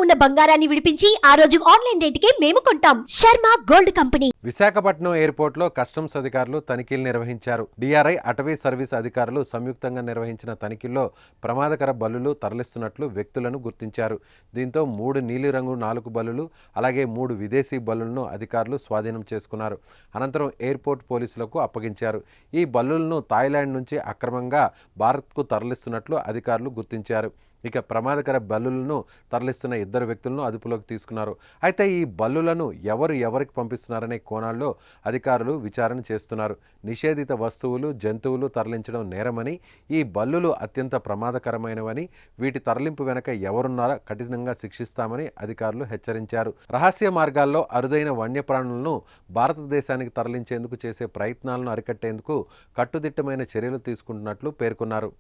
ఉన్న బంగారాన్ని విడిపించి ఆ రోజు ఆన్లైన్ రేటుకే మేము కొంటాం. Sharma gold company. Visakhapatnam airport లో కస్టమ్స్ అధికారులు తనిఖీలు నిర్వహించారు. DRI అటవీ సర్వీస్ అధికారులు సంయుక్తంగా నిర్వహించిన తనిఖీల్లో ప్రమాదకర బల్లులు తరలిస్తున్నట్లు వ్యక్తులను గుర్తించారు. దీంతో 3 నీలిరంగు 4 బల్లులు అలాగే 3 విదేశీ బల్లులను అధికారులు స్వాధీనం చేసుకున్నారు. అనంతరం ఎయిర్పోర్ట్ పోలీసులకు అప్పగించారు. ఈ బల్లులను థాయిలాండ్ నుంచి అక్రమంగా భారత్కు తరలిస్తున్నట్లు అధికారులు గుర్తించారు. ఇక ప్రమాదకర బల్లులను తరలిస్తున్న 2 వ్యక్తులను అదుపులోకి తీసుకున్నారు. అయితే ఈ బల్లులను ఎవరికి పంపిస్తున్నారనే కోణాల్లో అధికారులు విచారణ చేస్తున్నారు. నిషేధిత వస్తువులు, జంతువులు తరలించడం నేరమని, ఈ బల్లులు అత్యంత ప్రమాదకరమైనవని, వీటి తరలింపు వెనక ఎవరున్నారో కఠినంగా శిక్షిస్తామని అధికారులు హెచ్చరించారు. రహస్య మార్గాల్లో అరుదైన వన్యప్రాణులను భారతదేశానికి తరలించేందుకు చేసే ప్రయత్నాలను అరికట్టేందుకు కట్టుదిట్టమైన చర్యలు తీసుకుంటున్నట్లు పేర్కొన్నారు.